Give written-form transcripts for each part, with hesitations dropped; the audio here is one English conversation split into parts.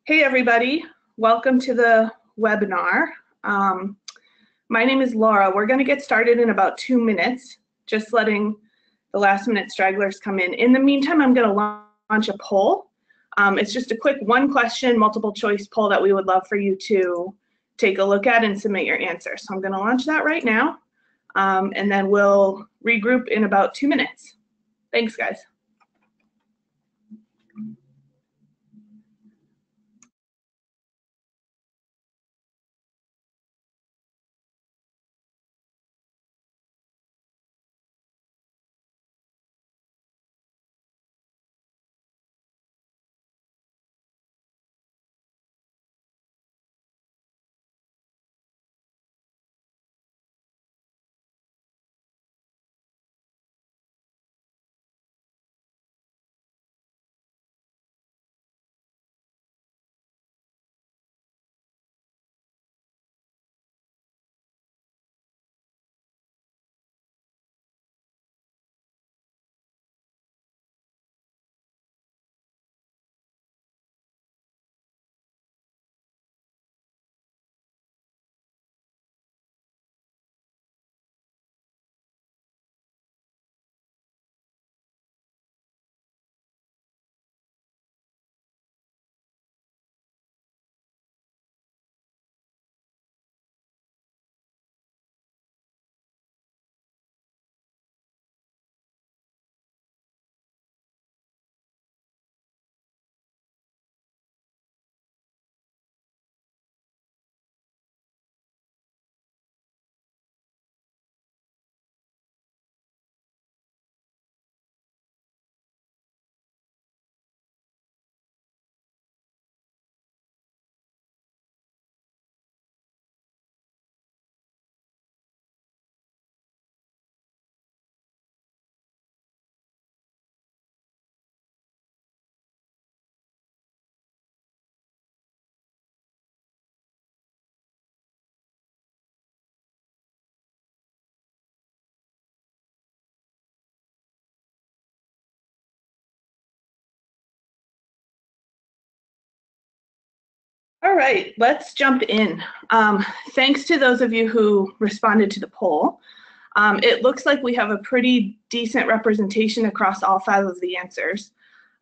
Hey everybody, welcome to the webinar. My name is Laura. We're going to get started in about 2 minutes, just letting the last minute stragglers come in. In the meantime, I'm going to launch a poll. It's just a quick one question, multiple choice poll that we would love for you to take a look at and submit your answer. So I'm going to launch that right now, and then we'll regroup in about 2 minutes. Thanks, guys. All right, let's jump in. Thanks to those of you who responded to the poll. It looks like we have a pretty decent representation across all 5 of the answers,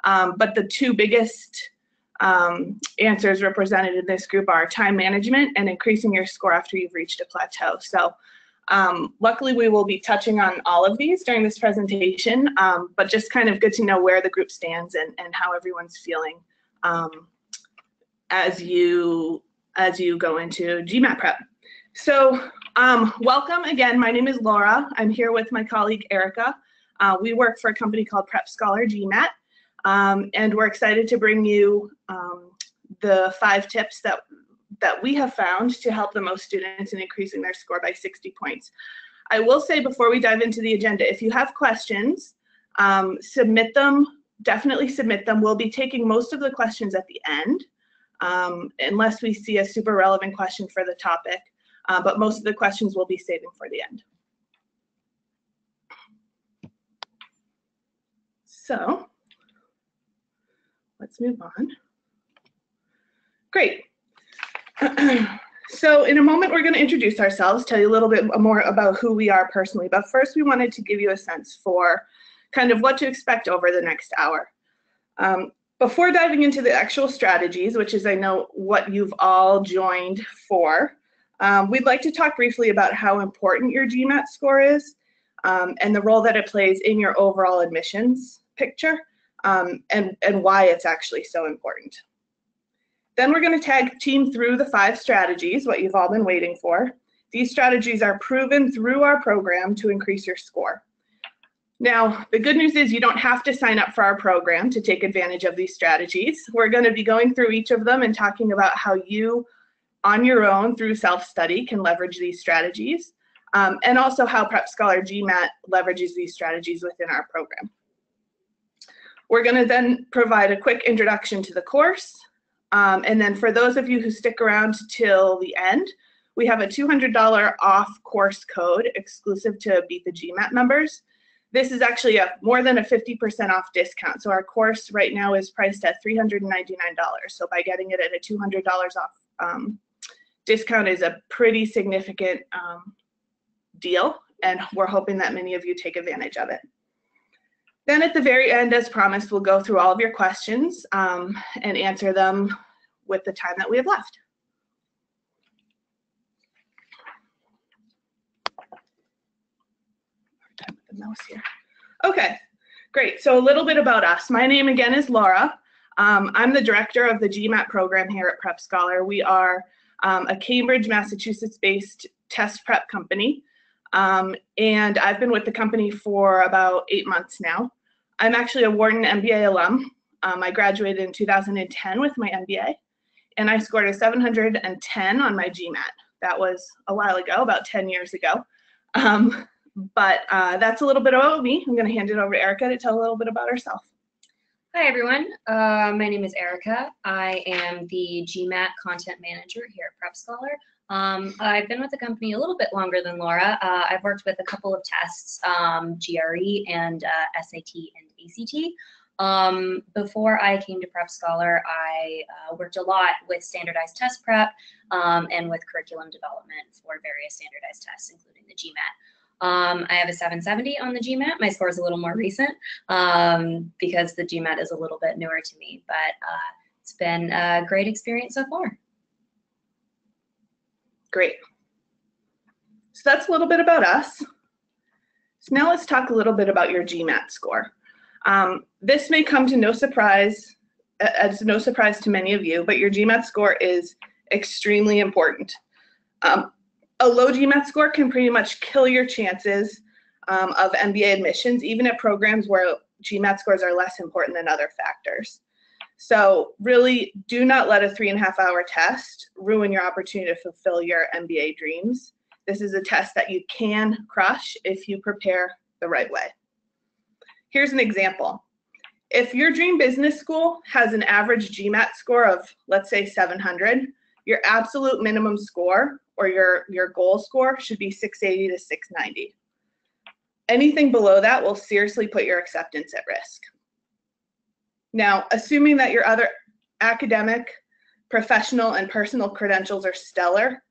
but the 2 biggest answers represented in this group are time management and increasing your score after you've reached a plateau. So luckily we will be touching on all of these during this presentation, but just kind of good to know where the group stands and how everyone's feeling as you go into GMAT prep. So welcome again. My name is Laura. I'm here with my colleague Erika. We work for a company called PrepScholar GMAT, and we're excited to bring you the 5 tips that we have found to help the most students in increasing their score by 60 points. I will say before we dive into the agenda, if you have questions, submit them. Definitely submit them. We'll be taking most of the questions at the end, unless we see a super relevant question for the topic, but most of the questions we'll be saving for the end. So let's move on. Great. So in a moment, we're going to introduce ourselves, tell you a little bit more about who we are personally, but first we wanted to give you a sense for kind of what to expect over the next hour. Before diving into the actual strategies, which is I know what you've all joined for, we'd like to talk briefly about how important your GMAT score is and the role that it plays in your overall admissions picture, and why it's actually so important. Then we're going to tag team through the 5 strategies, what you've all been waiting for. These strategies are proven through our program to increase your score. Now, the good news is you don't have to sign up for our program to take advantage of these strategies. We're going to be going through each of them and talking about how you, on your own, through self-study, can leverage these strategies, and also how PrepScholar GMAT leverages these strategies within our program. We're going to then provide a quick introduction to the course, and then for those of you who stick around till the end, we have a $200 off course code exclusive to Beat the GMAT members. this is actually more than a 50% off discount. So our course right now is priced at $399. So by getting it at a $200 off discount is a pretty significant deal, and we're hoping that many of you take advantage of it. Then at the very end, as promised, we'll go through all of your questions and answer them with the time that we have left. The mouse here. Okay, great. So a little bit about us. My name again is Laura. I'm the director of the GMAT program here at PrepScholar. We are a Cambridge, Massachusetts-based test prep company, and I've been with the company for about 8 months now. I'm actually a Wharton MBA alum. I graduated in 2010 with my MBA, and I scored a 710 on my GMAT. That was a while ago, about 10 years ago. But that's a little bit about me. I'm going to hand it over to Erika to tell a little bit about herself. Hi, everyone. My name is Erika. I am the GMAT Content Manager here at PrepScholar. I've been with the company a little bit longer than Laura. I've worked with a couple of tests, GRE and SAT and ACT. Before I came to PrepScholar, I worked a lot with standardized test prep and with curriculum development for various standardized tests, including the GMAT. I have a 770 on the GMAT. My score is a little more recent because the GMAT is a little bit newer to me, but it's been a great experience so far. Great. So that's a little bit about us. So now let's talk a little bit about your GMAT score. This may come to no surprise, as no surprise to many of you, but your GMAT score is extremely important. A low GMAT score can pretty much kill your chances of MBA admissions, even at programs where GMAT scores are less important than other factors. So really do not let a 3.5-hour test ruin your opportunity to fulfill your MBA dreams. This is a test that you can crush if you prepare the right way. Here's an example. If your dream business school has an average GMAT score of, let's say, 700, your absolute minimum score or your goal score should be 680 to 690. Anything below that will seriously put your acceptance at risk. Now, assuming that your other academic, professional, and personal credentials are stellar,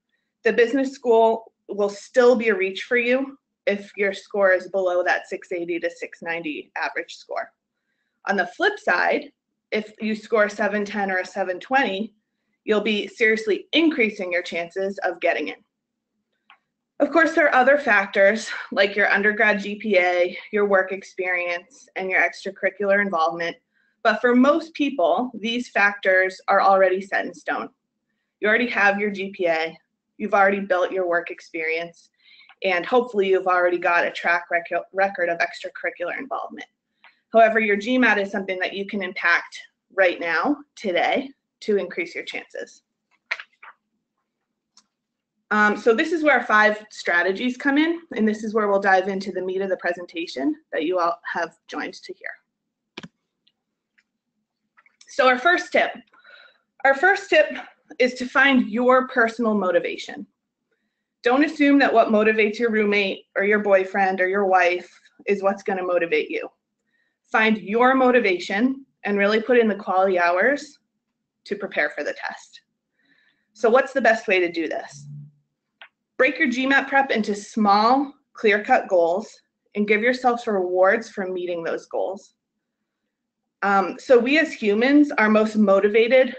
the business school will still be a reach for you if your score is below that 680 to 690 average score. On the flip side, if you score a 710 or a 720, you'll be seriously increasing your chances of getting in. Of course, there are other factors like your undergrad GPA, your work experience, and your extracurricular involvement. But for most people, these factors are already set in stone. You already have your GPA, you've already built your work experience, and hopefully you've already got a track record of extracurricular involvement. However, your GMAT is something that you can impact right now, today, to increase your chances. So this is where our 5 strategies come in, and this is where we'll dive into the meat of the presentation that you all have joined to hear. So our first tip is to find your personal motivation. Don't assume that what motivates your roommate or your boyfriend or your wife is what's going to motivate you. Find your motivation and really put in the quality hours to prepare for the test. So what's the best way to do this? Break your GMAT prep into small, clear-cut goals and give yourself rewards for meeting those goals. So we as humans are most motivated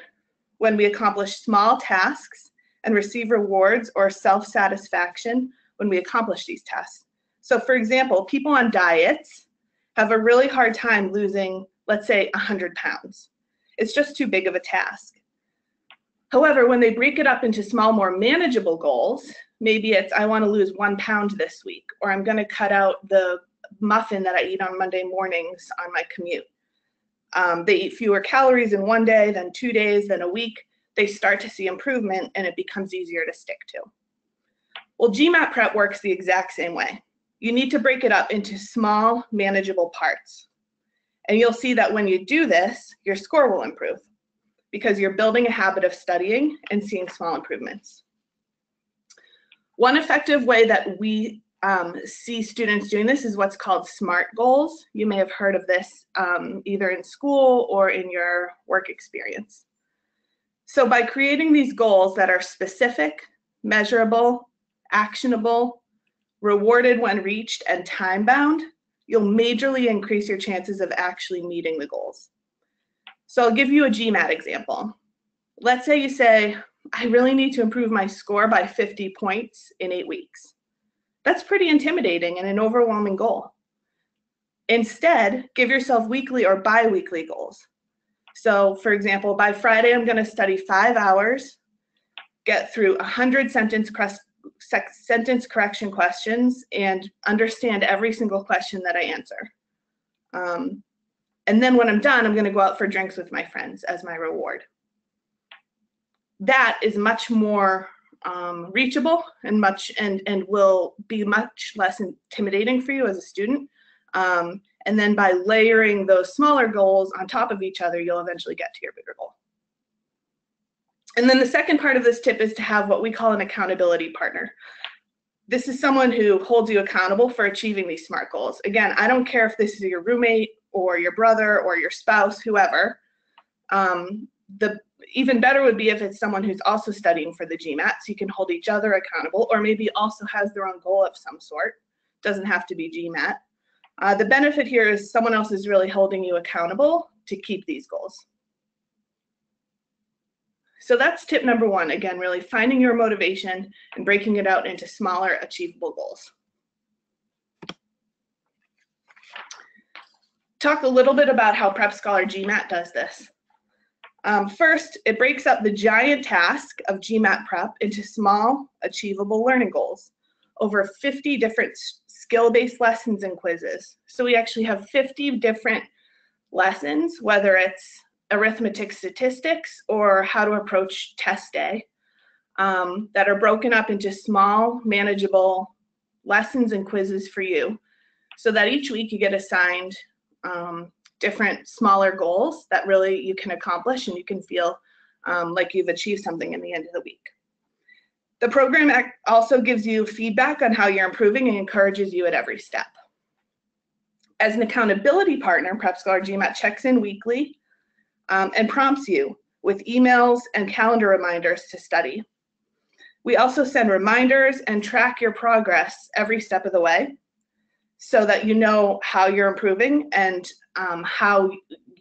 when we accomplish small tasks and receive rewards or self-satisfaction when we accomplish these tasks. So for example, people on diets have a really hard time losing, let's say, 100 pounds. It's just too big of a task. However, when they break it up into small, more manageable goals, maybe it's I want to lose 1 pound this week, or I'm going to cut out the muffin that I eat on Monday mornings on my commute. They eat fewer calories in 1 day, then 2 days, then a week. They start to see improvement and it becomes easier to stick to. Well, GMAT prep works the exact same way. You need to break it up into small, manageable parts. And you'll see that when you do this, your score will improve because you're building a habit of studying and seeing small improvements. One effective way that we see students doing this is what's called SMART goals. You may have heard of this either in school or in your work experience. So by creating these goals that are specific, measurable, actionable, rewarded when reached, and time-bound, you'll majorly increase your chances of actually meeting the goals. So I'll give you a GMAT example. Let's say you say, I really need to improve my score by 50 points in 8 weeks. That's pretty intimidating and an overwhelming goal. Instead, give yourself weekly or bi-weekly goals. So for example, by Friday, I'm going to study 5 hours, get through 100 sentence correction questions, and understand every single question that I answer. And then when I'm done, I'm going to go out for drinks with my friends as my reward. That is much more reachable and will be much less intimidating for you as a student. And then by layering those smaller goals on top of each other, you'll eventually get to your bigger goal. And then the second part of this tip is to have what we call an accountability partner. This is someone who holds you accountable for achieving these SMART goals. Again, I don't care if this is your roommate or your brother or your spouse, whoever. Even better would be if it's someone who's also studying for the GMAT, so you can hold each other accountable, or maybe also has their own goal of some sort. Doesn't have to be GMAT. The benefit here is someone else is really holding you accountable to keep these goals. So that's tip number one, again, really finding your motivation and breaking it out into smaller, achievable goals. Talk a little bit about how PrepScholar GMAT does this. First, it breaks up the giant task of GMAT prep into small, achievable learning goals. Over 50 different skill-based lessons and quizzes. So we actually have 50 different lessons, whether it's arithmetic statistics or how to approach test day, that are broken up into small, manageable lessons and quizzes for you, so that each week you get assigned different smaller goals that really you can accomplish and you can feel like you've achieved something in the end of the week. The program also gives you feedback on how you're improving and encourages you at every step. As an accountability partner, PrepScholar GMAT checks in weekly and prompts you with emails and calendar reminders to study. We also send reminders and track your progress every step of the way so that you know how you're improving and how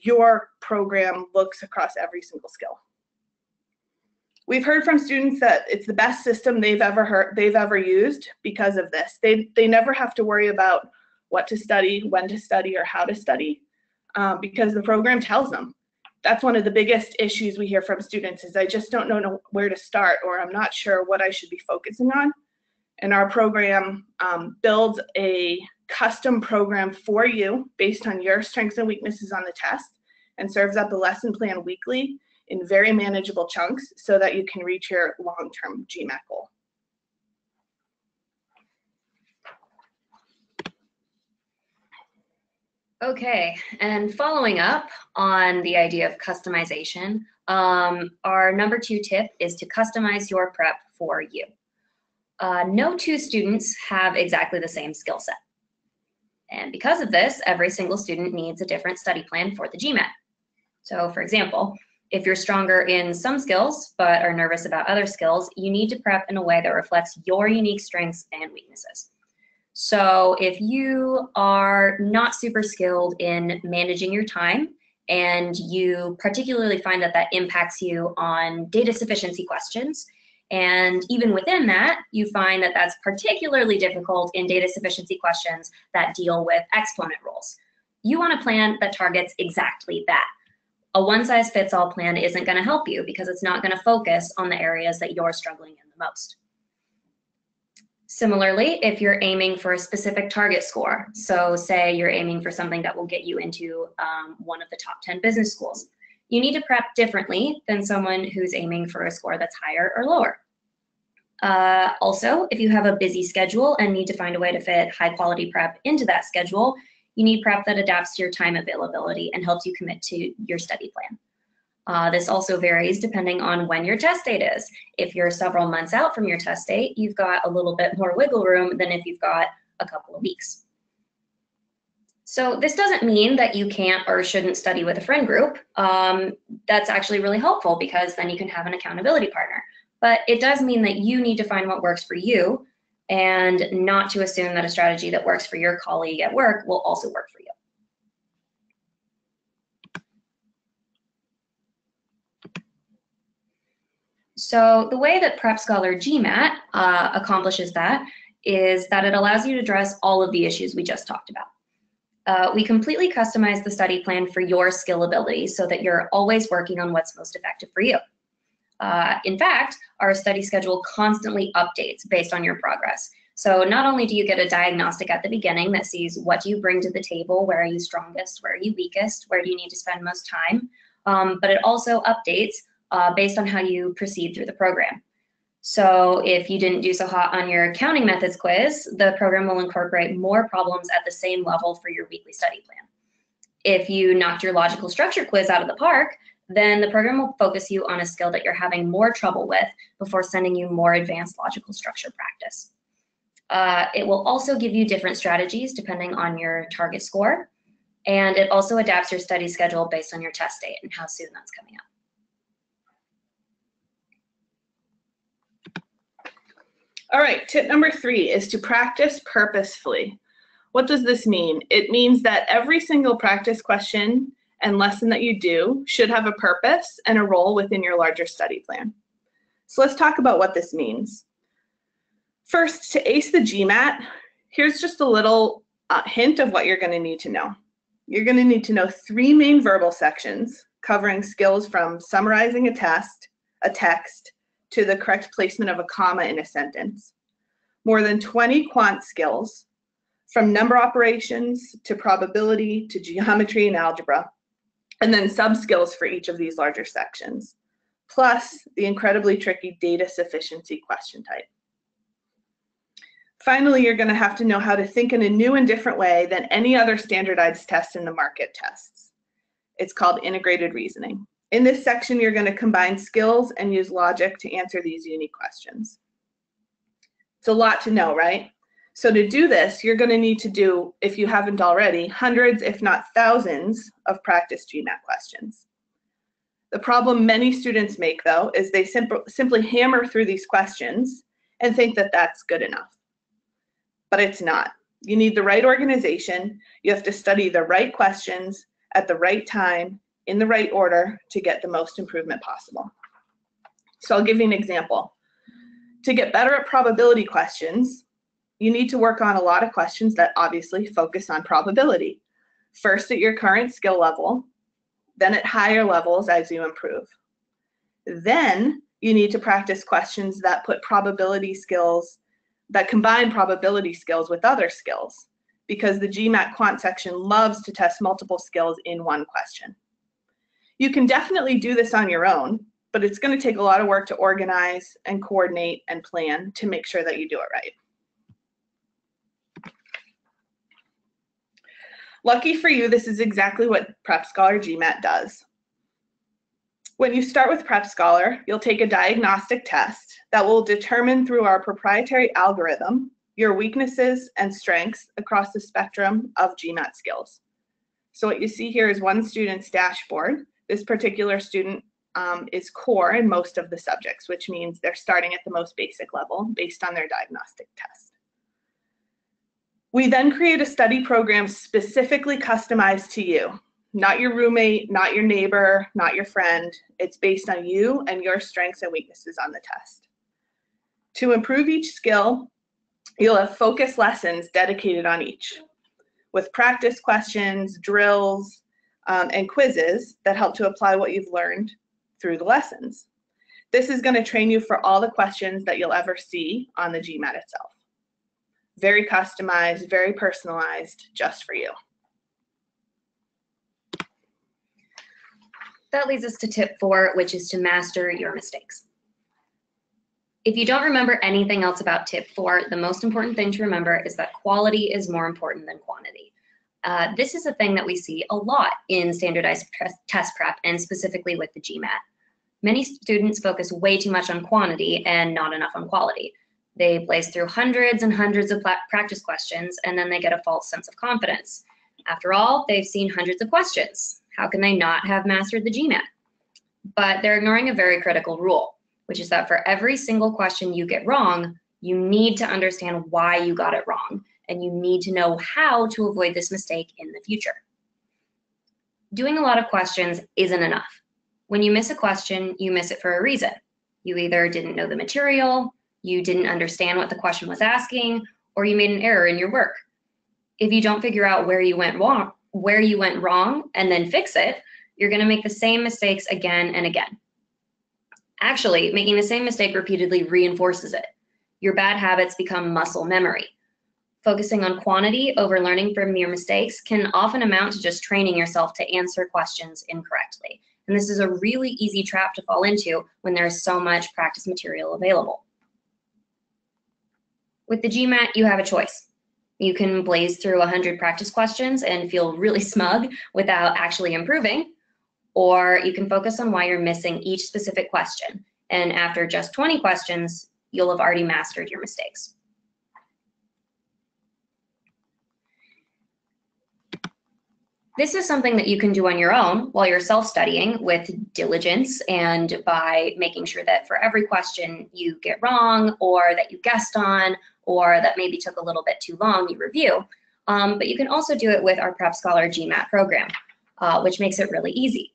your program looks across every single skill. We've heard from students that it's the best system they've ever used because of this. They never have to worry about what to study, when to study, or how to study because the program tells them. That's one of the biggest issues we hear from students is I just don't know where to start, or I'm not sure what I should be focusing on. And our program builds a custom program for you based on your strengths and weaknesses on the test and serves up the lesson plan weekly in very manageable chunks so that you can reach your long-term GMAT goal. Okay, and following up on the idea of customization, our number 2 tip is to customize your prep for you. No two students have exactly the same skill set. And because of this, every single student needs a different study plan for the GMAT. So for example, if you're stronger in some skills but are nervous about other skills, you need to prep in a way that reflects your unique strengths and weaknesses. So if you are not super skilled in managing your time and you particularly find that that impacts you on data sufficiency questions, and even within that, you find that that's particularly difficult in data sufficiency questions that deal with exponent rules, you want a plan that targets exactly that. A one-size-fits-all plan isn't going to help you because it's not going to focus on the areas that you're struggling in the most. Similarly, if you're aiming for a specific target score, so say you're aiming for something that will get you into one of the top 10 business schools, you need to prep differently than someone who's aiming for a score that's higher or lower. Also, if you have a busy schedule and need to find a way to fit high quality prep into that schedule, you need prep that adapts to your time availability and helps you commit to your study plan. This also varies depending on when your test date is. If you're several months out from your test date, you've got a little bit more wiggle room than if you've got a couple of weeks. So this doesn't mean that you can't or shouldn't study with a friend group. That's actually really helpful because then you can have an accountability partner. But it does mean that you need to find what works for you and not to assume that a strategy that works for your colleague at work will also work for you. So the way that PrepScholar GMAT accomplishes that is that it allows you to address all of the issues we just talked about. We completely customize the study plan for your skill ability so that you're always working on what's most effective for you. In fact, our study schedule constantly updates based on your progress. So not only do you get a diagnostic at the beginning that sees what do you bring to the table, where are you strongest, where are you weakest, where do you need to spend most time, but it also updates based on how you proceed through the program. So if you didn't do so hot on your counting methods quiz, the program will incorporate more problems at the same level for your weekly study plan. If you knocked your logical structure quiz out of the park, then the program will focus you on a skill that you're having more trouble with before sending you more advanced logical structure practice. It will also give you different strategies depending on your target score, and it also adapts your study schedule based on your test date and how soon that's coming up. All right, tip number 3 is to practice purposefully. What does this mean? It means that every single practice question and lesson that you do should have a purpose and a role within your larger study plan. So let's talk about what this means. First, to ace the GMAT, here's just a little hint of what you're going to need to know. You're going to need to know 3 main verbal sections covering skills from summarizing a text, to the correct placement of a comma in a sentence. More than 20 quant skills, from number operations to probability to geometry and algebra, and then sub-skills for each of these larger sections, plus the incredibly tricky data sufficiency question type. Finally, you're going to have to know how to think in a new and different way than any other standardized test in the market tests. It's called integrated reasoning. In this section, you're going to combine skills and use logic to answer these unique questions. It's a lot to know, right? So to do this, you're going to need to do, if you haven't already, hundreds, if not thousands, of practice GMAT questions. The problem many students make, though, is they simply hammer through these questions and think that that's good enough. But it's not. You need the right organization. You have to study the right questions at the right time, in the right order, to get the most improvement possible. So I'll give you an example. To get better at probability questions, you need to work on a lot of questions that obviously focus on probability. First at your current skill level, then at higher levels as you improve. Then you need to practice questions that put probability skills, that combine probability skills with other skills, because the GMAT quant section loves to test multiple skills in one question. You can definitely do this on your own, but it's going to take a lot of work to organize and coordinate and plan to make sure that you do it right. Lucky for you, this is exactly what PrepScholar GMAT does. When you start with PrepScholar, you'll take a diagnostic test that will determine through our proprietary algorithm your weaknesses and strengths across the spectrum of GMAT skills. So what you see here is one student's dashboard. This particular student is core in most of the subjects, which means they're starting at the most basic level based on their diagnostic test. We then create a study program specifically customized to you, not your roommate, not your neighbor, not your friend. It's based on you and your strengths and weaknesses on the test. To improve each skill, you'll have focused lessons dedicated on each, with practice questions, drills, and quizzes that help to apply what you've learned through the lessons. This is going to train you for all the questions that you'll ever see on the GMAT itself. Very customized, very personalized, just for you. That leads us to tip 4, which is to master your mistakes. If you don't remember anything else about tip 4, the most important thing to remember is that quality is more important than quantity. This is a thing that we see a lot in standardized test prep, and specifically with the GMAT. Many students focus way too much on quantity and not enough on quality. They blaze through hundreds and hundreds of practice questions, and then they get a false sense of confidence. After all, they've seen hundreds of questions. How can they not have mastered the GMAT? But they're ignoring a very critical rule, which is that for every single question you get wrong, you need to understand why you got it wrong, and you need to know how to avoid this mistake in the future. Doing a lot of questions isn't enough. When you miss a question, you miss it for a reason. You either didn't know the material, you didn't understand what the question was asking, or you made an error in your work. If you don't figure out where you went wrong and then fix it, you're going to make the same mistakes again and again. Actually, making the same mistake repeatedly reinforces it. Your bad habits become muscle memory. Focusing on quantity over learning from your mistakes can often amount to just training yourself to answer questions incorrectly. And this is a really easy trap to fall into when there's so much practice material available. With the GMAT, you have a choice. You can blaze through 100 practice questions and feel really smug without actually improving, or you can focus on why you're missing each specific question. And after just 20 questions, you'll have already mastered your mistakes. This is something that you can do on your own while you're self-studying with diligence, and by making sure that for every question you get wrong, or that you guessed on, or that maybe took a little bit too long, you review. But you can also do it with our PrepScholar GMAT program, which makes it really easy.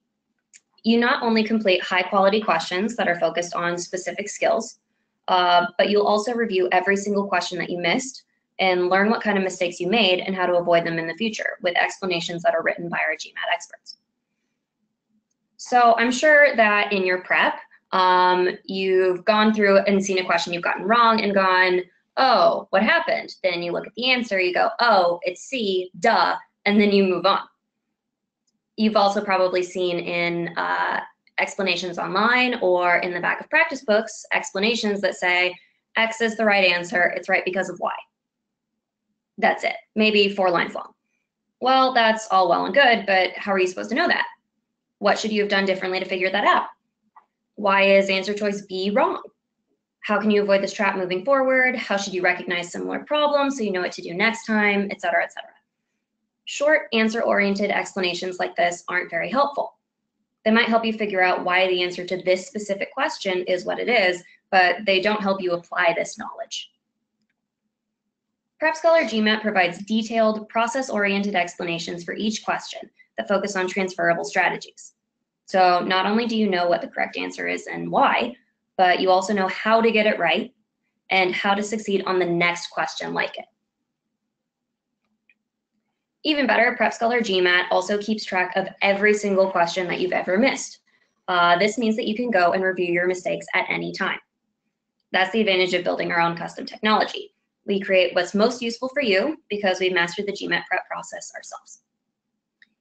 You not only complete high-quality questions that are focused on specific skills, but you'll also review every single question that you missed and learn what kind of mistakes you made and how to avoid them in the future with explanations that are written by our GMAT experts. So I'm sure that in your prep, you've gone through and seen a question you've gotten wrong and gone, oh, what happened? Then you look at the answer, you go, oh, it's C, duh, and then you move on. You've also probably seen in explanations online or in the back of practice books, explanations that say, X is the right answer, it's right because of Y. That's it, maybe 4 lines long. Well, that's all well and good, but how are you supposed to know that? What should you have done differently to figure that out? Why is answer choice B wrong? How can you avoid this trap moving forward? How should you recognize similar problems so you know what to do next time, et cetera, et cetera. Short, answer-oriented explanations like this aren't very helpful. They might help you figure out why the answer to this specific question is what it is, but they don't help you apply this knowledge. PrepScholar GMAT provides detailed, process-oriented explanations for each question that focus on transferable strategies. So not only do you know what the correct answer is and why, but you also know how to get it right and how to succeed on the next question like it. Even better, PrepScholar GMAT also keeps track of every single question that you've ever missed. This means that you can go and review your mistakes at any time. That's the advantage of building our own custom technology. We create what's most useful for you because we've mastered the GMAT prep process ourselves.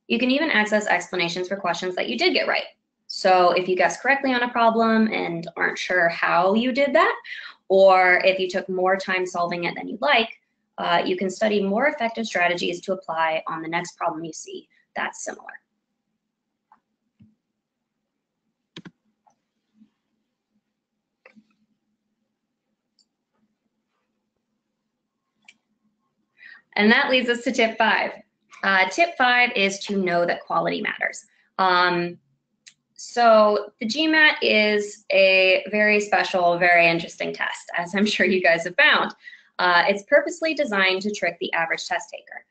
You can even access explanations for questions that you did get right. So if you guessed correctly on a problem and aren't sure how you did that, or if you took more time solving it than you'd like, you can study more effective strategies to apply on the next problem you see that's similar. And that leads us to tip 5. Tip 5 is to know that quality matters. So the GMAT is a very special, very interesting test, as I'm sure you guys have found. It's purposely designed to trick the average test taker.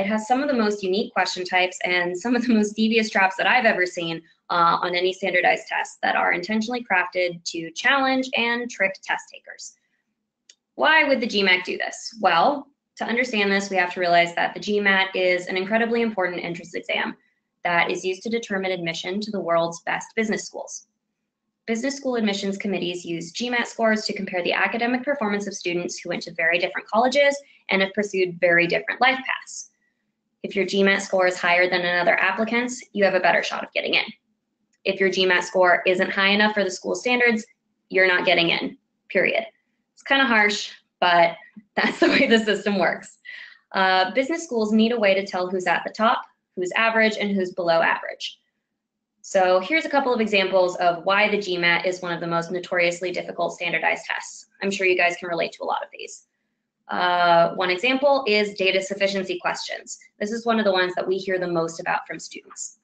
It has some of the most unique question types and some of the most devious traps that I've ever seen on any standardized test that are intentionally crafted to challenge and trick test takers. Why would the GMAT do this? Well, to understand this, we have to realize that the GMAT is an incredibly important entrance exam that is used to determine admission to the world's best business schools. Business school admissions committees use GMAT scores to compare the academic performance of students who went to very different colleges and have pursued very different life paths. If your GMAT score is higher than another applicant's, you have a better shot of getting in. If your GMAT score isn't high enough for the school standards, you're not getting in, period. It's kind of harsh, but that's the way the system works. Business schools need a way to tell who's at the top, who's average, and who's below average. So here's a couple of examples of why the GMAT is one of the most notoriously difficult standardized tests. I'm sure you guys can relate to a lot of these. One example is data sufficiency questions. This is one of the ones that we hear the most about from students.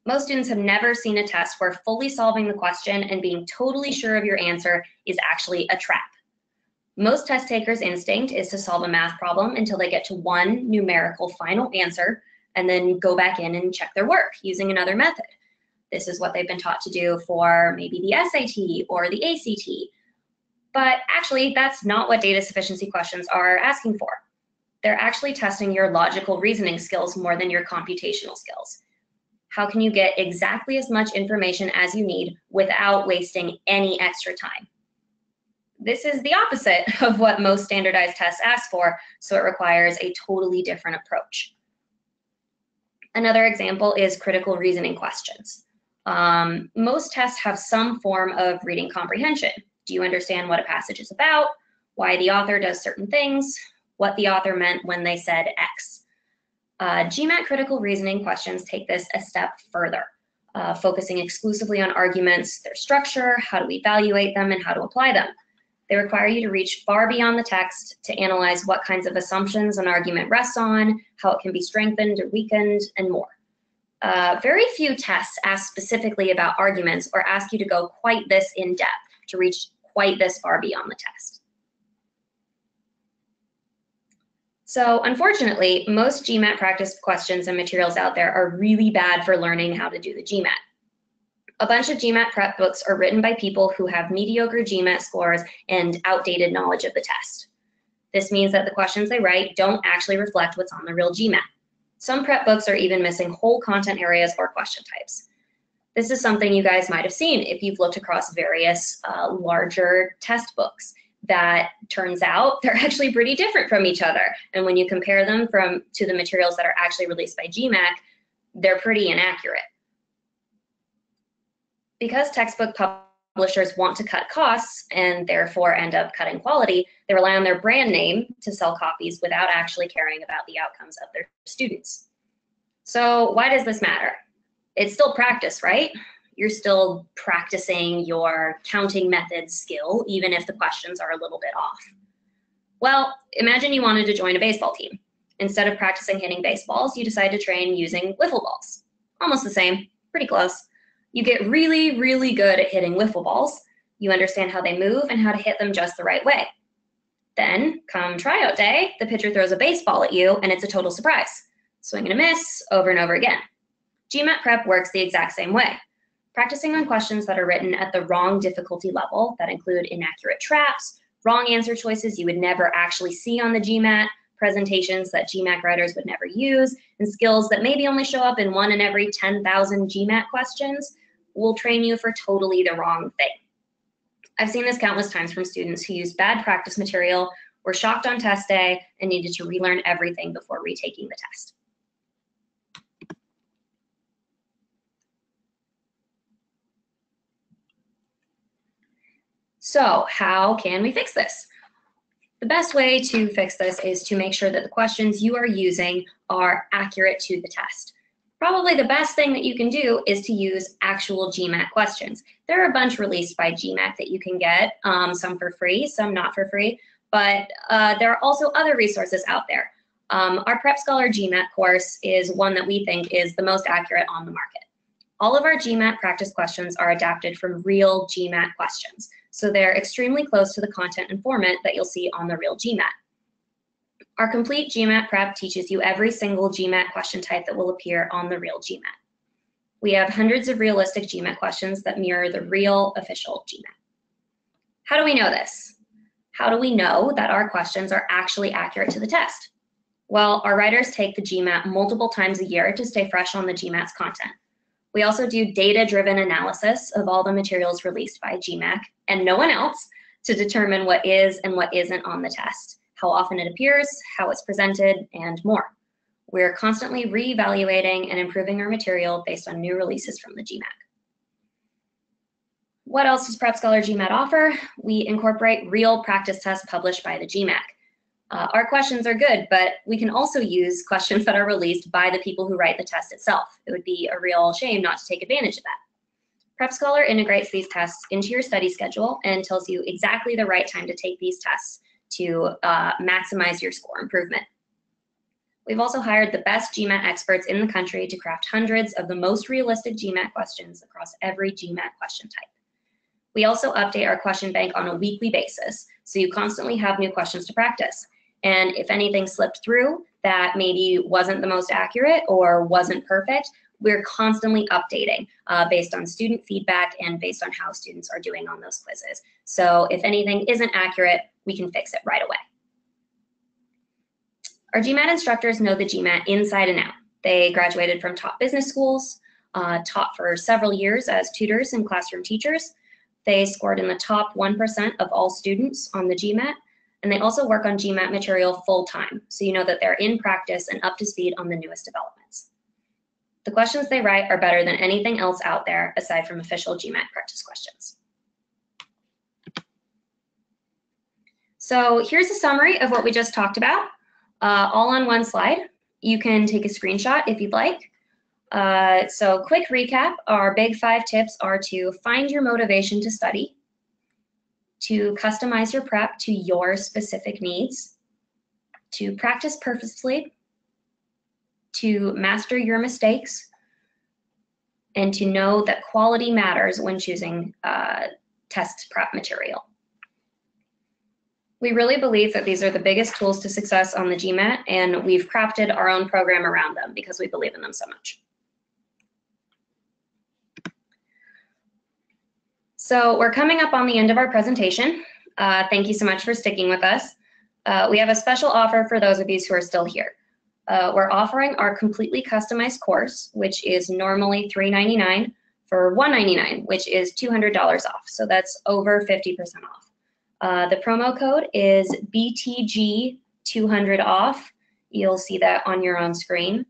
Most students have never seen a test where fully solving the question and being totally sure of your answer is actually a trap. Most test takers' instinct is to solve a math problem until they get to one numerical final answer and then go back in and check their work using another method. This is what they've been taught to do for maybe the SAT or the ACT. But actually, that's not what data sufficiency questions are asking for. They're actually testing your logical reasoning skills more than your computational skills. How can you get exactly as much information as you need without wasting any extra time? This is the opposite of what most standardized tests ask for, so it requires a totally different approach. Another example is critical reasoning questions. Most tests have some form of reading comprehension. Do you understand what a passage is about, why the author does certain things, what the author meant when they said X? GMAT critical reasoning questions take this a step further, focusing exclusively on arguments, their structure, how to evaluate them, and how to apply them. They require you to reach far beyond the text to analyze what kinds of assumptions an argument rests on, how it can be strengthened or weakened, and more. Very few tests ask specifically about arguments or ask you to go quite this in depth to reach quite this far beyond the text. So unfortunately, most GMAT practice questions and materials out there are really bad for learning how to do the GMAT. A bunch of GMAT prep books are written by people who have mediocre GMAT scores and outdated knowledge of the test. This means that the questions they write don't actually reflect what's on the real GMAT. Some prep books are even missing whole content areas or question types. This is something you guys might have seen if you've looked across various larger test books. That turns out they're actually pretty different from each other. And when you compare them to the materials that are actually released by GMAC, they're pretty inaccurate. Because textbook publishers want to cut costs and therefore end up cutting quality, they rely on their brand name to sell copies without actually caring about the outcomes of their students. So why does this matter? It's still practice, right? You're still practicing your counting methods skill, even if the questions are a little bit off. Well, imagine you wanted to join a baseball team. Instead of practicing hitting baseballs, you decide to train using wiffle balls. Almost the same, pretty close. You get really, really good at hitting wiffle balls. You understand how they move and how to hit them just the right way. Then, come tryout day, the pitcher throws a baseball at you and it's a total surprise. Swing and a miss, over and over again. GMAT prep works the exact same way. Practicing on questions that are written at the wrong difficulty level, that include inaccurate traps, wrong answer choices you would never actually see on the GMAT, presentations that GMAT writers would never use, and skills that maybe only show up in 1 in every 10,000 GMAT questions, will train you for totally the wrong thing. I've seen this countless times from students who used bad practice material, were shocked on test day, and needed to relearn everything before retaking the test. So how can we fix this? The best way to fix this is to make sure that the questions you are using are accurate to the test. Probably the best thing that you can do is to use actual GMAT questions. There are a bunch released by GMAT that you can get, some for free, some not for free, but there are also other resources out there. Our PrepScholar GMAT course is one that we think is the most accurate on the market. All of our GMAT practice questions are adapted from real GMAT questions. So they're extremely close to the content and format that you'll see on the real GMAT. Our complete GMAT prep teaches you every single GMAT question type that will appear on the real GMAT. We have hundreds of realistic GMAT questions that mirror the real official GMAT. How do we know this? How do we know that our questions are actually accurate to the test? Well, our writers take the GMAT multiple times a year to stay fresh on the GMAT's content. We also do data-driven analysis of all the materials released by GMAC and no one else to determine what is and what isn't on the test, how often it appears, how it's presented, and more. We're constantly reevaluating and improving our material based on new releases from the GMAC. What else does PrepScholar GMAT offer? We incorporate real practice tests published by the GMAC. Our questions are good, but we can also use questions that are released by the people who write the test itself. It would be a real shame not to take advantage of that. PrepScholar integrates these tests into your study schedule and tells you exactly the right time to take these tests to maximize your score improvement. We've also hired the best GMAT experts in the country to craft hundreds of the most realistic GMAT questions across every GMAT question type. We also update our question bank on a weekly basis, so you constantly have new questions to practice. And if anything slipped through that maybe wasn't the most accurate or wasn't perfect, we're constantly updating based on student feedback and based on how students are doing on those quizzes. So if anything isn't accurate, we can fix it right away. Our GMAT instructors know the GMAT inside and out. They graduated from top business schools, taught for several years as tutors and classroom teachers. They scored in the top 1% of all students on the GMAT, and they also work on GMAT material full-time, so you know that they're in practice and up to speed on the newest developments. The questions they write are better than anything else out there aside from official GMAT practice questions. So here's a summary of what we just talked about, all on one slide. You can take a screenshot if you'd like. So quick recap, our big 5 tips are to find your motivation to study, to customize your prep to your specific needs, to practice purposefully, to master your mistakes, and to know that quality matters when choosing test prep material. We really believe that these are the biggest tools to success on the GMAT, and we've crafted our own program around them because we believe in them so much. So we're coming up on the end of our presentation. Thank you so much for sticking with us. We have a special offer for those of you who are still here. We're offering our completely customized course, which is normally $399 for $199, which is $200 off. So that's over 50% off. The promo code is BTG200 off. You'll see that on your own screen.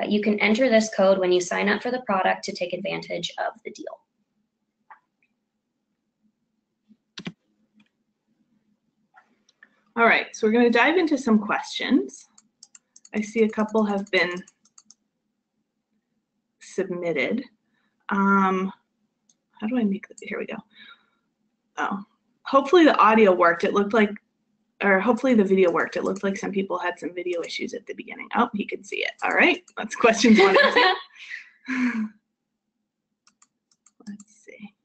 You can enter this code when you sign up for the product to take advantage of the deal. All right, so we're going to dive into some questions. I see a couple have been submitted. How do I make this? Here we go. Oh, hopefully the audio worked. It looked like, or hopefully the video worked. It looked like some people had some video issues at the beginning. Oh, he could see it. All right, that's questions 1 and 2. Let's see.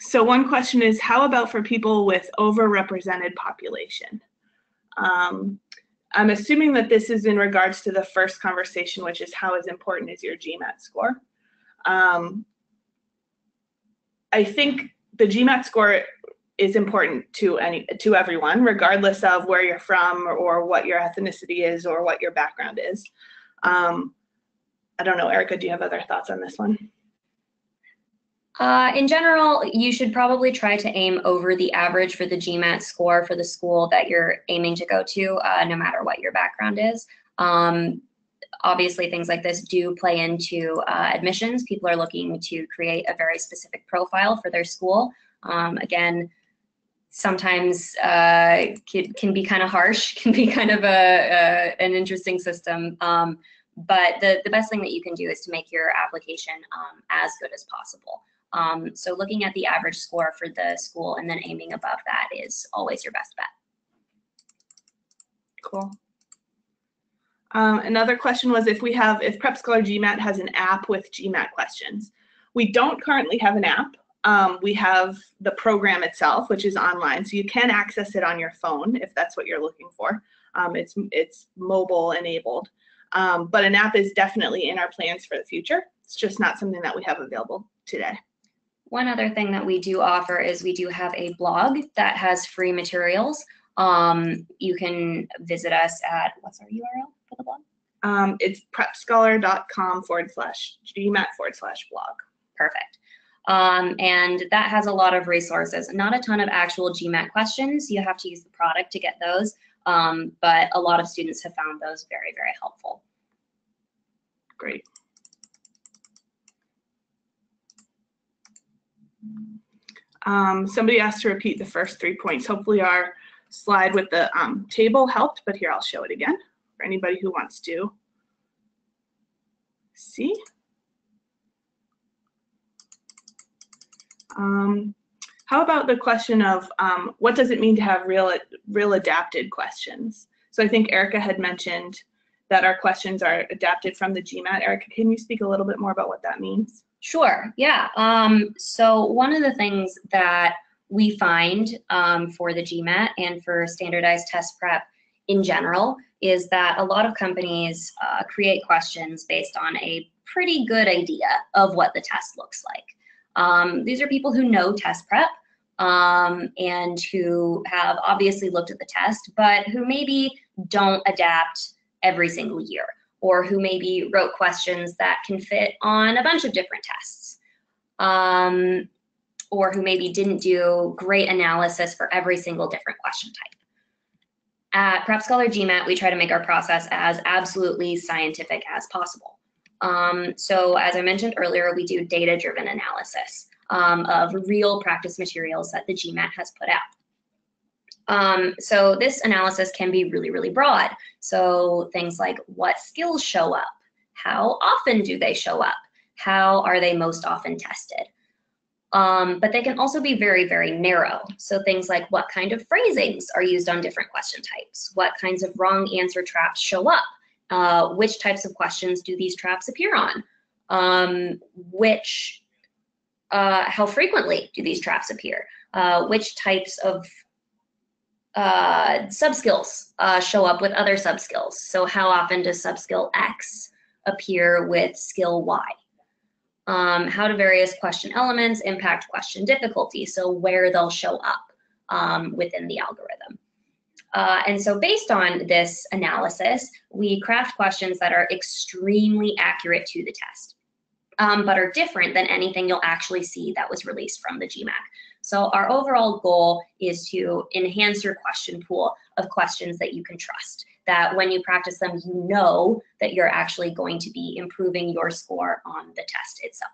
So one question is, how about for people with overrepresented population? I'm assuming that this is in regards to the first conversation, which is how important is your GMAT score? I think the GMAT score is important to everyone, regardless of where you're from or what your ethnicity is or what your background is. I don't know, Erika, do you have other thoughts on this one? In general, you should probably try to aim over the average for the GMAT score for the school that you're aiming to go to, no matter what your background is. Obviously, things like this do play into admissions. People are looking to create a very specific profile for their school. Again, sometimes can be kind of harsh, can be kind of an interesting system. But the best thing that you can do is to make your application as good as possible. So looking at the average score for the school and then aiming above that is always your best bet. Cool. Another question was if PrepScholar GMAT has an app with GMAT questions. We don't currently have an app. We have the program itself, which is online, so you can access it on your phone if that's what you're looking for. It's mobile enabled, but an app is definitely in our plans for the future. It's just not something that we have available today. One other thing that we do offer is we do have a blog that has free materials. You can visit us at, what's our URL for the blog? It's prepscholar.com/GMAT/blog. Perfect. And that has a lot of resources, not a ton of actual GMAT questions. You have to use the product to get those, but a lot of students have found those very, very helpful. Great. Somebody asked to repeat the first 3 points. Hopefully our slide with the table helped, but here I'll show it again for anybody who wants to see. How about the question of what does it mean to have real adapted questions? So I think Erika had mentioned that our questions are adapted from the GMAT. Erika, can you speak a little bit more about what that means? Sure, yeah. So one of the things that we find for the GMAT and for standardized test prep in general is that a lot of companies create questions based on a pretty good idea of what the test looks like. These are people who know test prep and who have obviously looked at the test, but who maybe don't adapt every single year, or who maybe wrote questions that can fit on a bunch of different tests, or who maybe didn't do great analysis for every single different question type. At PrepScholar GMAT, we try to make our process as absolutely scientific as possible. So as I mentioned earlier, we do data-driven analysis of real practice materials that the GMAT has put out. So this analysis can be really, really broad. So things like what skills show up, how often do they show up, how are they most often tested? But they can also be very, very narrow. So things like what kind of phrasings are used on different question types, what kinds of wrong answer traps show up, which types of questions do these traps appear on, how frequently do these traps appear, which types of subskills show up with other subskills. So how often does subskill X appear with skill Y? How do various question elements impact question difficulty? So where they'll show up within the algorithm. And so based on this analysis, we craft questions that are extremely accurate to the test, but are different than anything you'll actually see that was released from the GMAT. So our overall goal is to enhance your question pool of questions that you can trust, that when you practice them, you know that you're actually going to be improving your score on the test itself.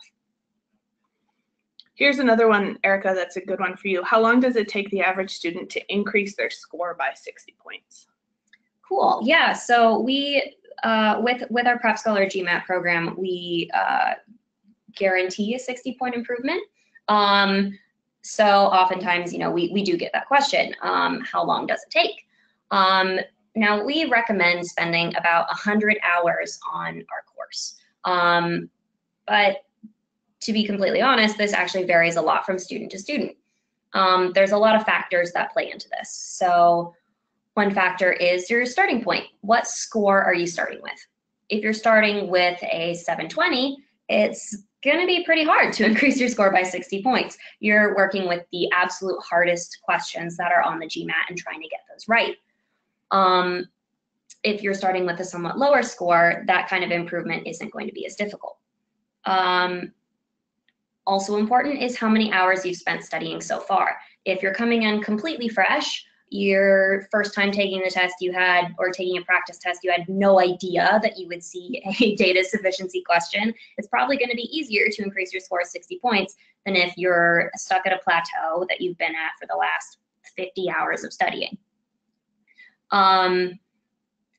Here's another one, Erika, that's a good one for you. How long does it take the average student to increase their score by 60 points? Cool, yeah, so we, with our PrepScholar GMAT program, we guarantee a 60-point improvement. So oftentimes, you know, we do get that question, how long does it take? Now, we recommend spending about 100 hours on our course. But to be completely honest, this actually varies a lot from student to student. There's a lot of factors that play into this. So one factor is your starting point. What score are you starting with? If you're starting with a 720, it's going to be pretty hard to increase your score by 60 points. You're working with the absolute hardest questions that are on the GMAT and trying to get those right. If you're starting with a somewhat lower score, that kind of improvement isn't going to be as difficult. Also important is how many hours you've spent studying so far. If you're coming in completely fresh, your first time taking the test you had, or taking a practice test, you had no idea that you would see a data sufficiency question, it's probably going to be easier to increase your score 60 points than if you're stuck at a plateau that you've been at for the last 50 hours of studying.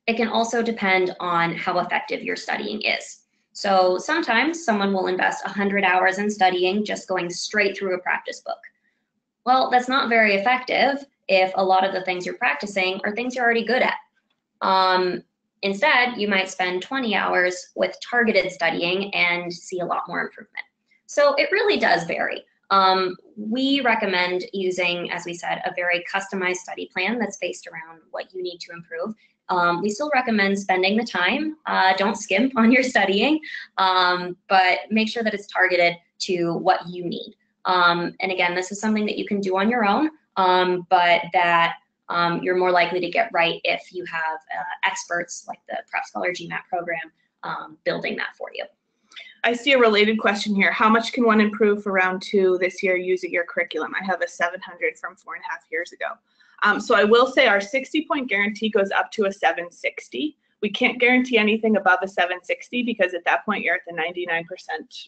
It can also depend on how effective your studying is. So sometimes someone will invest 100 hours in studying just going straight through a practice book. Well, that's not very effective if a lot of the things you're practicing are things you're already good at. Instead, you might spend 20 hours with targeted studying and see a lot more improvement. So it really does vary. We recommend using, as we said, a very customized study plan that's based around what you need to improve. We still recommend spending the time. Don't skimp on your studying, but make sure that it's targeted to what you need. And again, this is something that you can do on your own, but that you're more likely to get right if you have experts like the PrepScholar GMAT program building that for you. I see a related question here. How much can one improve for round 2 this year using your curriculum? I have a 700 from 4.5 years ago. So I will say our 60-point guarantee goes up to a 760. We can't guarantee anything above a 760 because at that point you're at the 99%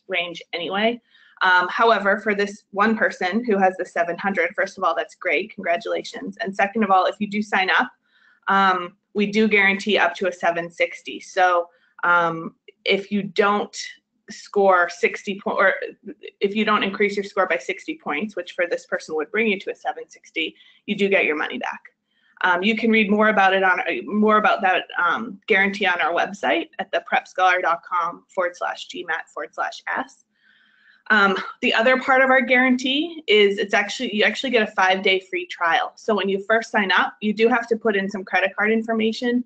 range anyway. However, for this one person who has the 700, first of all, that's great, congratulations. And second of all, if you do sign up, we do guarantee up to a 760. So if you don't score 60 points, or if you don't increase your score by 60 points, which for this person would bring you to a 760, you do get your money back. You can read more about it that guarantee on our website at the PrepScholar.com/GMAT/S. The other part of our guarantee is you actually get a 5-day free trial. So when you first sign up, you do have to put in some credit card information.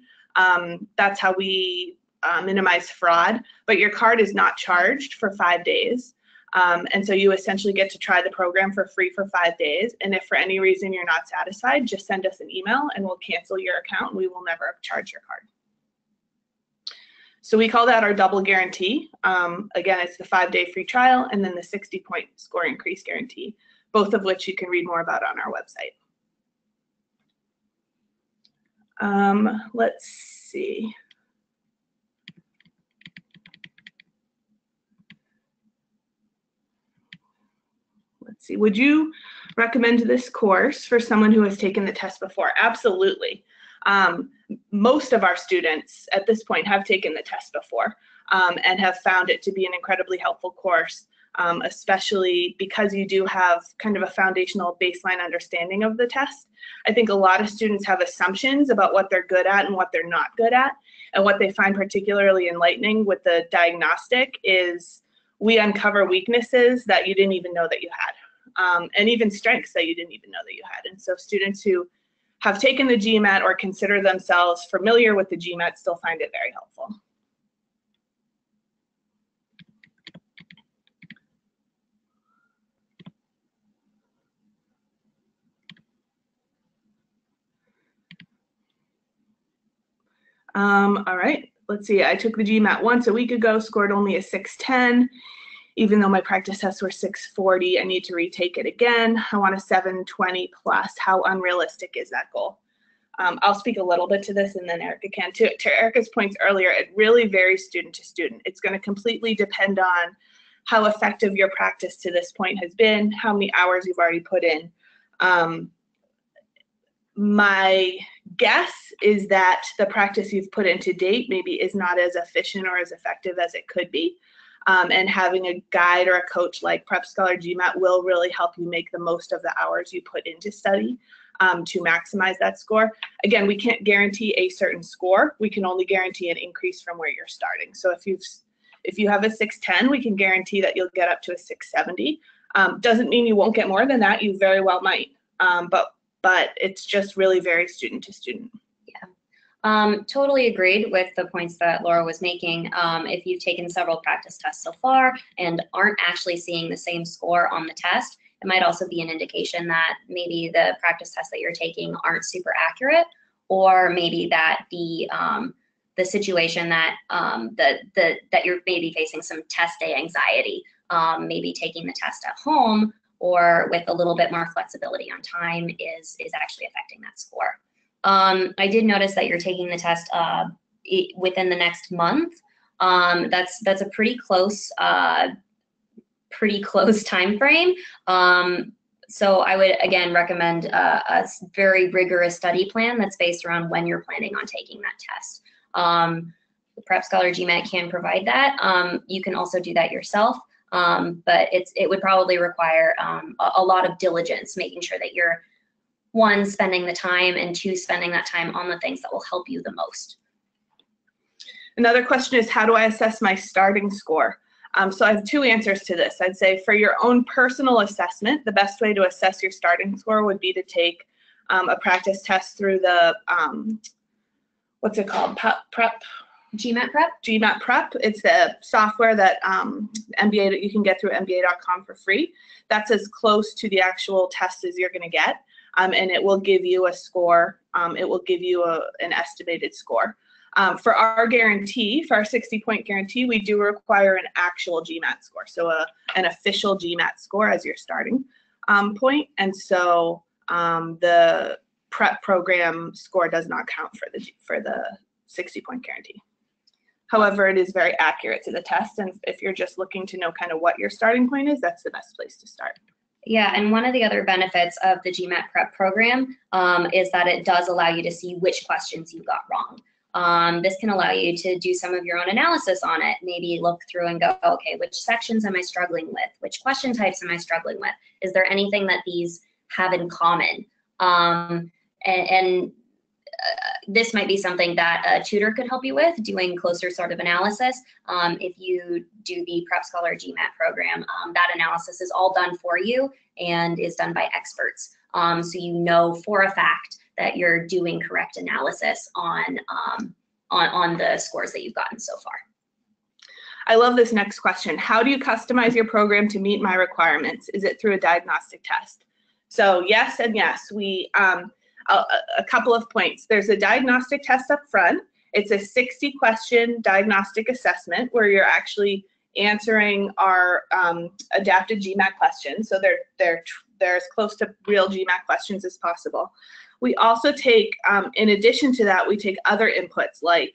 That's how we minimize fraud, but your card is not charged for 5 days. And so you essentially get to try the program for free for 5 days. And if for any reason you're not satisfied, just send us an email and we'll cancel your account. We will never charge your card. So we call that our double guarantee. Again, it's the 5-day free trial and then the 60-point score increase guarantee, both of which you can read more about on our website. Let's see. Let's see, would you recommend this course for someone who has taken the test before? Absolutely. Most of our students at this point have taken the test before and have found it to be an incredibly helpful course, especially because you do have kind of a foundational baseline understanding of the test. I think a lot of students have assumptions about what they're good at and what they're not good at, and what they find particularly enlightening with the diagnostic is we uncover weaknesses that you didn't even know that you had, and even strengths that you didn't even know that you had. And so students who have taken the GMAT or consider themselves familiar with the GMAT still find it very helpful. All right, let's see. I took the GMAT once a week ago, scored only a 610. Even though my practice tests were 640, I need to retake it again. I want a 720 plus. How unrealistic is that goal? I'll speak a little bit to this and then Erika can. To Erika's points earlier, it really varies student to student. It's going to completely depend on how effective your practice to this point has been, how many hours you've already put in. My guess is that the practice you've put in to date maybe is not as efficient or as effective as it could be. And having a guide or a coach like PrepScholar GMAT will really help you make the most of the hours you put into study to maximize that score. Again, we can't guarantee a certain score. We can only guarantee an increase from where you're starting. So if you have a 610, we can guarantee that you'll get up to a 670. Doesn't mean you won't get more than that. You very well might, but it's just really very student to student. Totally agreed with the points that Laura was making. If you've taken several practice tests so far and aren't actually seeing the same score on the test, it might also be an indication that maybe the practice tests that you're taking aren't super accurate, or maybe that the situation that that you're maybe facing some test day anxiety, maybe taking the test at home or with a little bit more flexibility on time is actually affecting that score. I did notice that you're taking the test within the next month. That's a pretty close time frame. So I would again recommend a very rigorous study plan that's based around when you're planning on taking that test. The PrepScholar GMAT can provide that. You can also do that yourself, but it would probably require a lot of diligence, making sure that you're, one, spending the time, and two, spending that time on the things that will help you the most. Another question is, how do I assess my starting score? So I have two answers to this. I'd say for your own personal assessment, the best way to assess your starting score would be to take a practice test through the, what's it called? GMAT Prep? GMAT Prep. It's the software that MBA that you can get through MBA.com for free. That's as close to the actual test as you're going to get. And it will give you a score. It will give you an estimated score. For our guarantee, for our 60-point guarantee, we do require an actual GMAT score, so an official GMAT score as your starting point. And so the prep program score does not count for the 60-point guarantee. However, it is very accurate to the test, and if you're just looking to know kind of what your starting point is, that's the best place to start. Yeah, and one of the other benefits of the GMAT prep program is that it does allow you to see which questions you got wrong. This can allow you to do some of your own analysis on it, maybe look through and go, okay, which sections am I struggling with? Which question types am I struggling with? Is there anything that these have in common? This might be something that a tutor could help you with, doing closer sort of analysis. If you do the PrepScholar GMAT program, that analysis is all done for you and is done by experts. So you know for a fact that you're doing correct analysis on the scores that you've gotten so far. I love this next question. How do you customize your program to meet my requirements? Is it through a diagnostic test? So yes and yes. A couple of points. There's a diagnostic test up front. It's a 60-question diagnostic assessment where you're actually answering our adapted GMAT questions. So they're as close to real GMAT questions as possible. We also take, in addition to that, we take other inputs like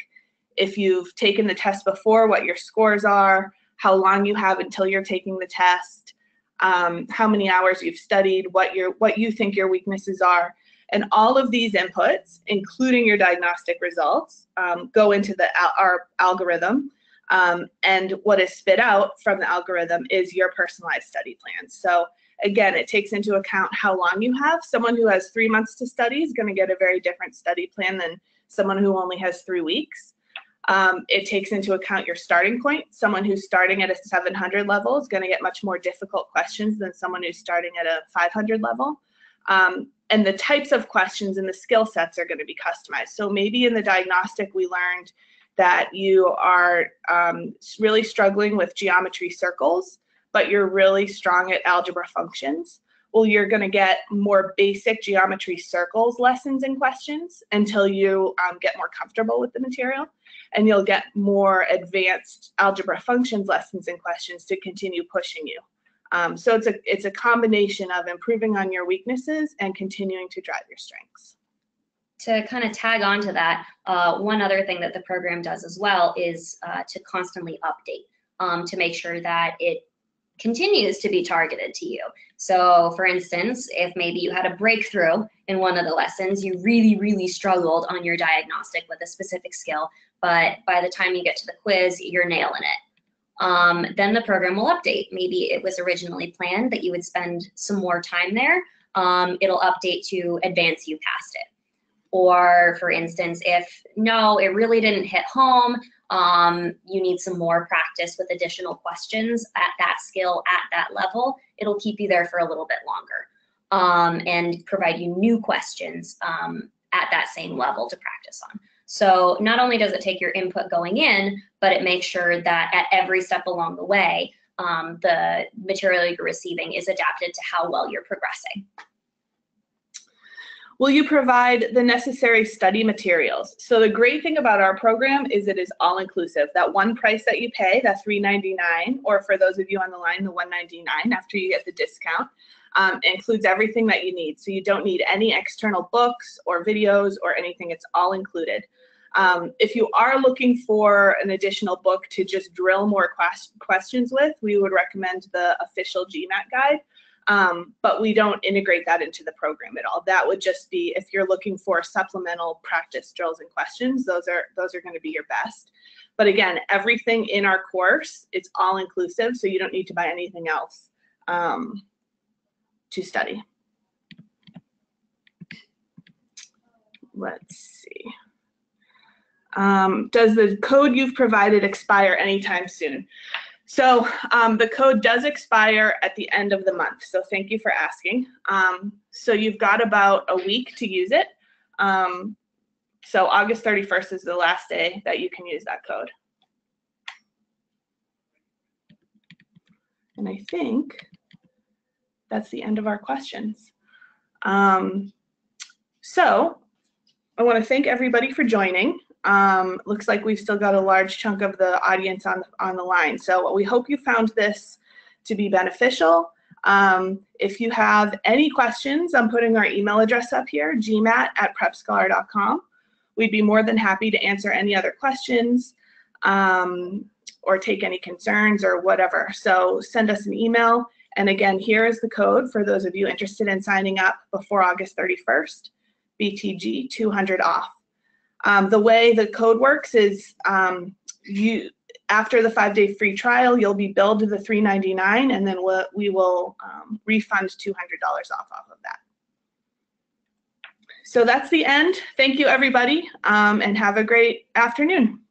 if you've taken the test before, what your scores are, how long you have until you're taking the test, how many hours you've studied, what you think your weaknesses are. And all of these inputs, including your diagnostic results, go into our algorithm. And what is spit out from the algorithm is your personalized study plan. So again, it takes into account how long you have. Someone who has 3 months to study is going to get a very different study plan than someone who only has 3 weeks. It takes into account your starting point. Someone who's starting at a 700 level is going to get much more difficult questions than someone who's starting at a 500 level. And the types of questions and the skill sets are going to be customized. So maybe in the diagnostic, we learned that you are really struggling with geometry circles, but you're really strong at algebra functions. Well, you're going to get more basic geometry circles lessons and questions until you get more comfortable with the material. And you'll get more advanced algebra functions lessons and questions to continue pushing you. So it's a combination of improving on your weaknesses and continuing to drive your strengths. To kind of tag on to that, one other thing that the program does as well is to constantly update to make sure that it continues to be targeted to you. So for instance, if maybe you had a breakthrough in one of the lessons, you really struggled on your diagnostic with a specific skill, but by the time you get to the quiz, you're nailing it. Then the program will update. Maybe it was originally planned that you would spend some more time there. It'll update to advance you past it. Or for instance, if no, it really didn't hit home, you need some more practice with additional questions at that skill, at that level, it'll keep you there for a little bit longer and provide you new questions at that same level to practice on. So not only does it take your input going in, but it makes sure that at every step along the way, the material you're receiving is adapted to how well you're progressing. Will you provide the necessary study materials? So the great thing about our program is it is all-inclusive. That one price that you pay, that $3.99, or for those of you on the line, the $1.99 after you get the discount, includes everything that you need. So you don't need any external books or videos or anything. It's all included. If you are looking for an additional book to just drill more questions with, we would recommend the official GMAT guide. But we don't integrate that into the program at all. That would just be if you're looking for supplemental practice drills and questions, those are going to be your best. But again, everything in our course, it's all inclusive, so you don't need to buy anything else to study. Let's see. Does the code you've provided expire anytime soon? So the code does expire at the end of the month. So thank you for asking. So you've got about a week to use it. So August 31st is the last day that you can use that code. And I think that's the end of our questions. So I want to thank everybody for joining. Looks like we've still got a large chunk of the audience on the line. So we hope you found this to be beneficial. If you have any questions, I'm putting our email address up here, gmat@prepscholar.com. We'd be more than happy to answer any other questions or take any concerns or whatever. So send us an email. And again, here is the code for those of you interested in signing up before August 31st, BTG 200 off. The way the code works is after the 5-day free trial, you'll be billed to the $399, and then we will refund $200 off of that. So that's the end. Thank you, everybody, and have a great afternoon.